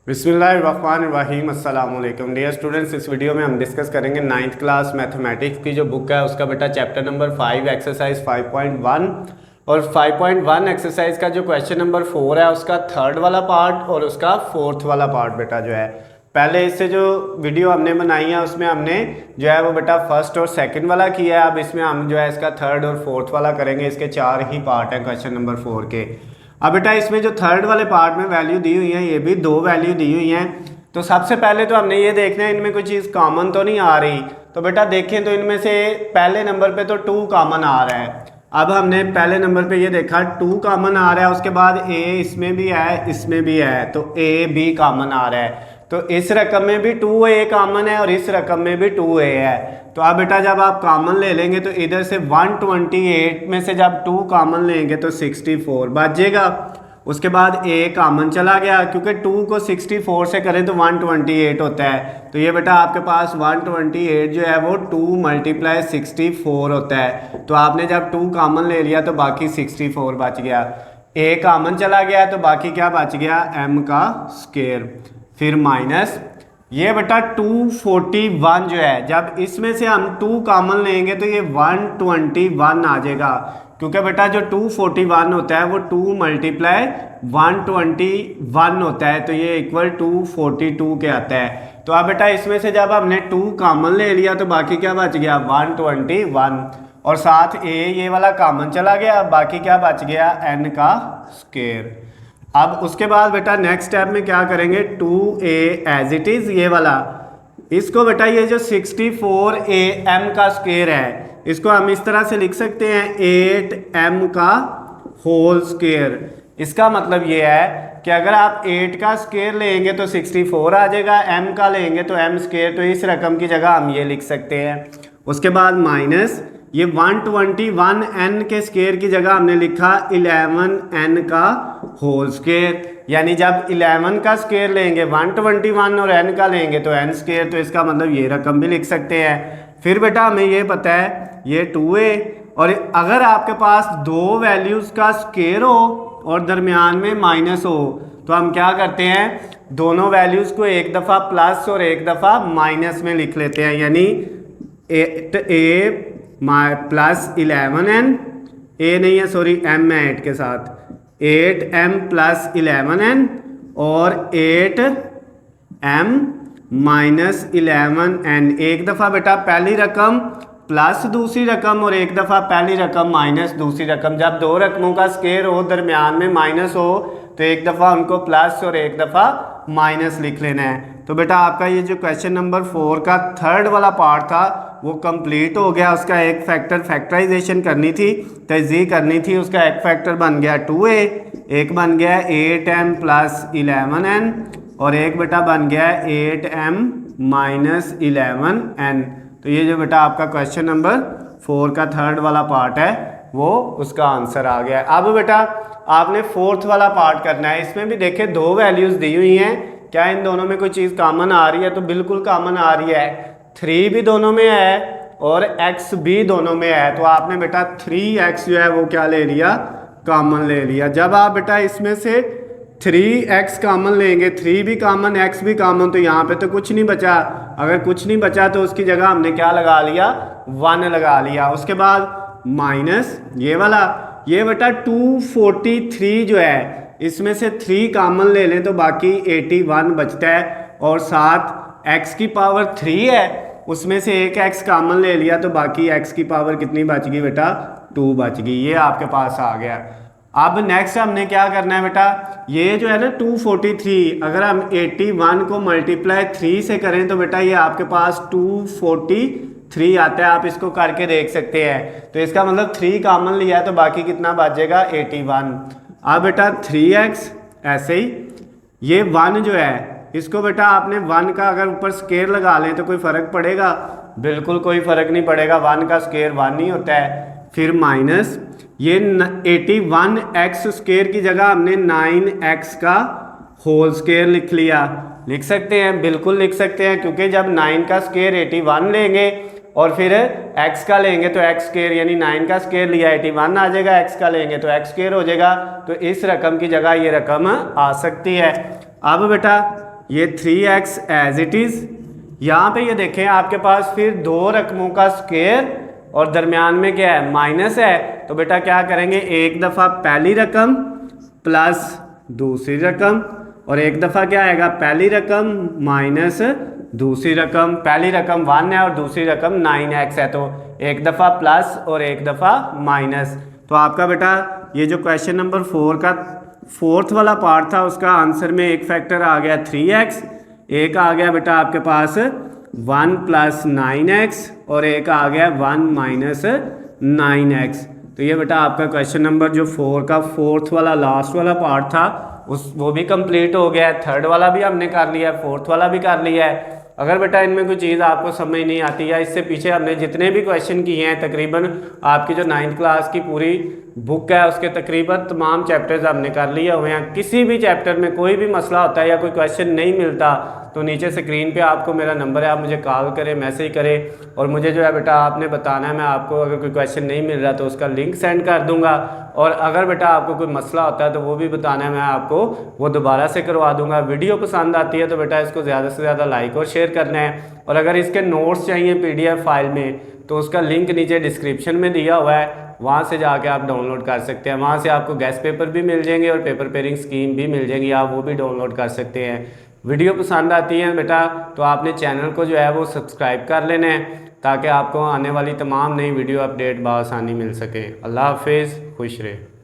बिस्मिल्लाहिर्रहमानिर्रहीम अस्सलाम वालेकुम डियर स्टूडेंट्स। इस वीडियो में हम डिस्कस करेंगे नाइन्थ क्लास मैथमेटिक्स की जो बुक है उसका बेटा चैप्टर नंबर 5 एक्सरसाइज 5.1 और 5.1 एक्सरसाइज का जो क्वेश्चन नंबर 4 है उसका थर्ड वाला पार्ट और उसका फोर्थ वाला पार्ट बेटा जो है। पहले इससे जो वीडियो हमने बनाई है उसमें हमने जो है वो बेटा फर्स्ट और सेकंड वाला किया है। अब इसमें हम जो है इसका थर्ड और फोर्थ वाला करेंगे। इसके 4 ही पार्ट हैं क्वेश्चन नंबर 4 के। अब बेटा इसमें जो थर्ड वाले पार्ट में वैल्यू दी हुई है ये भी 2 वैल्यू दी हुई हैं। तो सबसे पहले तो हमने ये देखना है इनमें कोई चीज़ कॉमन तो नहीं आ रही। तो बेटा देखें तो इनमें से पहले नंबर पे तो 2 कॉमन आ रहा है। अब हमने पहले नंबर पे ये देखा 2 कॉमन आ रहा है, उसके बाद a इसमें भी है इसमें भी है, तो a भी कॉमन आ रहा है। तो इस रकम में भी 2a कॉमन है और इस रकम में भी 2a है। तो अब बेटा जब आप कॉमन ले लेंगे तो इधर से 128 में से जब 2 कॉमन लेंगे तो 64 बचेगा। उसके बाद a कॉमन चला गया क्योंकि 2 को 64 से करें तो 128 होता है। तो ये बेटा आपके पास 128 जो है वो 2 × 64 होता है। तो आपने जब 2 कॉमन ले लिया तो बाकी 64 बच गया। a कॉमन चला गया तो बाकी क्या बच गया m का स्क्वायर, फिर माइनस ये बेटा 241 जो है जब इसमें से हम 2 कॉमन लेंगे तो ये 121 आ जाएगा क्योंकि बेटा जो 241 होता है वो 2 × 121 होता है, तो ये इक्वल 242 के आता है। तो अब बेटा इसमें से जब हमने 2 कॉमन ले लिया तो बाकी क्या बच गया 121 और साथ a ये वाला कॉमन चला गया, बाकी क्या बच गया n का स्क्वायर। अब उसके बाद बेटा नेक्स्ट स्टेप में क्या करेंगे 2a एज इट इज़ ये वाला इसको बेटा ये जो 64am का स्क्वायर है इसको हम इस तरह से लिख सकते हैं 8m का होल स्क्वायर। इसका मतलब ये है कि अगर आप 8 का स्क्वायर लेंगे तो 64 आ जाएगा, m का लेंगे तो m स्क्वायर, तो इस रकम की जगह हम ये लिख सकते हैं। उसके बाद माइनस ये 121n के स्क्वायर की जगह हमने लिखा 11n का होल स्क्वायर, यानी जब 11 का स्क्वायर लेंगे 121 और n का लेंगे तो n स्क्वायर, तो इसका मतलब ये रकम भी लिख सकते हैं। फिर बेटा हमें ये पता है ये 2a, और अगर आपके पास 2 वैल्यूज़ का स्क्वायर हो और दरमियान में माइनस हो तो हम क्या करते हैं दोनों वैल्यूज़ को एक दफ़ा प्लस और एक दफ़ा माइनस में लिख लेते हैं, यानी 8a प्लस 11n, a नहीं है सॉरी m है 8 के साथ, 8m प्लस 11n और 8m माइनस 11n। एक दफ़ा बेटा पहली रकम प्लस दूसरी रकम और एक दफ़ा पहली रकम माइनस दूसरी रकम। जब 2 रकमों का स्क्वायर हो दरमियान में माइनस हो तो एक दफ़ा उनको प्लस और एक दफ़ा माइनस लिख लेना है। तो बेटा आपका ये जो क्वेश्चन नंबर 4 का थर्ड वाला पार्ट था वो कंप्लीट हो गया। उसका एक फैक्टर फैक्टराइजेशन करनी थी, तज़ीह करनी थी, उसका एक फैक्टर बन गया 2a, एक बन गया 8m प्लस 11n और एक बेटा बन गया 8m माइनस 11n। तो ये जो बेटा आपका क्वेश्चन नंबर 4 का थर्ड वाला पार्ट है वो उसका आंसर आ गया है। अब बेटा आपने फोर्थ वाला पार्ट करना है। इसमें भी देखें 2 वैल्यूज़ दी हुई हैं, क्या इन दोनों में कोई चीज़ कॉमन आ रही है? तो बिल्कुल कॉमन आ रही है, 3 भी दोनों में है और x भी दोनों में है। तो आपने बेटा 3x जो है वो क्या ले लिया कॉमन ले लिया। जब आप बेटा इसमें से 3x कॉमन लेंगे, 3 भी कॉमन x भी कॉमन, तो यहाँ पे तो कुछ नहीं बचा। अगर कुछ नहीं बचा तो उसकी जगह हमने क्या लगा लिया 1 लगा लिया। उसके बाद माइनस ये वाला, ये बेटा 243 जो है इसमें से 3 कॉमन ले लें तो बाकी 81 बचता है और साथ x की पावर 3 है उसमें से एक x कॉमन ले लिया तो बाकी x की पावर कितनी बच गई बेटा 2 बच गई। ये आपके पास आ गया। अब नेक्स्ट हमने क्या करना है बेटा, ये जो है ना 243 अगर हम 81 को मल्टीप्लाई 3 से करें तो बेटा ये आपके पास 243 आता है। आप इसको करके देख सकते हैं। तो इसका मतलब 3 कॉमन लिया है तो बाकी कितना बचेगा 81। अब बेटा 3x ऐसे ही ये 1 जो है इसको बेटा आपने 1 का अगर ऊपर स्क्वायर लगा लें तो कोई फ़र्क पड़ेगा? बिल्कुल कोई फ़र्क नहीं पड़ेगा, 1 का स्क्वायर 1 ही होता है। फिर माइनस ये 81x स्क्वायर की जगह हमने 9x का होल स्क्वायर लिख लिया। लिख सकते हैं, बिल्कुल लिख सकते हैं, क्योंकि जब 9 का स्क्वायर 81 लेंगे और फिर x का लेंगे तो x स्क्वायर यानी 9 का स्क्वायर लिया 81 आ जाएगा, x का लेंगे तो x स्क्वायर हो जाएगा। तो इस रकम की जगह ये रकम आ सकती है। अब बेटा ये 3x एज इट इज़। यहाँ पे ये देखें आपके पास फिर दो रकमों का स्क्वायर और दरमियान में क्या है माइनस है, तो बेटा क्या करेंगे, एक दफ़ा पहली रकम प्लस दूसरी रकम और एक दफ़ा क्या आएगा पहली रकम माइनस दूसरी रकम। पहली रकम 1 है और दूसरी रकम 9x है, तो एक दफ़ा प्लस और एक दफ़ा माइनस। तो आपका बेटा ये जो क्वेश्चन नंबर 4 का फोर्थ वाला पार्ट था उसका आंसर में एक फैक्टर आ गया 3x, एक आ गया बेटा आपके पास 1 प्लस 9x और एक आ गया 1 माइनस 9x। तो ये बेटा आपका क्वेश्चन नंबर जो 4 का फोर्थ वाला लास्ट वाला पार्ट था वो भी कंप्लीट हो गया है। थर्ड वाला भी हमने कर लिया है, फोर्थ वाला भी कर लिया है। अगर बेटा इनमें कोई चीज़ आपको समझ नहीं आती या इससे पीछे हमने जितने भी क्वेश्चन किए हैं तकरीबन आपकी जो 9th क्लास की पूरी बुक है उसके तकरीबन तमाम चैप्टर्स हमने कर लिए हुए हैं। किसी भी चैप्टर में कोई भी मसला होता है या कोई क्वेश्चन नहीं मिलता तो नीचे स्क्रीन पे आपको मेरा नंबर है, आप मुझे कॉल करें, मैसेज करें और मुझे जो है बेटा आपने बताना है। मैं आपको अगर कोई क्वेश्चन नहीं मिल रहा तो उसका लिंक सेंड कर दूंगा और अगर बेटा आपको कोई मसला होता है तो वो भी बताना है, मैं आपको वो दोबारा से करवा दूंगा। वीडियो पसंद आती है तो बेटा इसको ज़्यादा से ज़्यादा लाइक और शेयर करना है। और अगर इसके नोट्स चाहिए PDF फाइल में तो उसका लिंक नीचे डिस्क्रिप्शन में दिया हुआ है, वहाँ से जाके आप डाउनलोड कर सकते हैं। वहाँ से आपको गेस्ट पेपर भी मिल जाएंगे और पेपर पेयरिंग स्कीम भी मिल जाएगी, आप वो भी डाउनलोड कर सकते हैं। वीडियो पसंद आती है बेटा तो आपने चैनल को जो है वो सब्सक्राइब कर लेना है ताकि आपको आने वाली तमाम नई वीडियो अपडेट बआसानी मिल सके। अल्लाह हाफिज़, खुश रहे।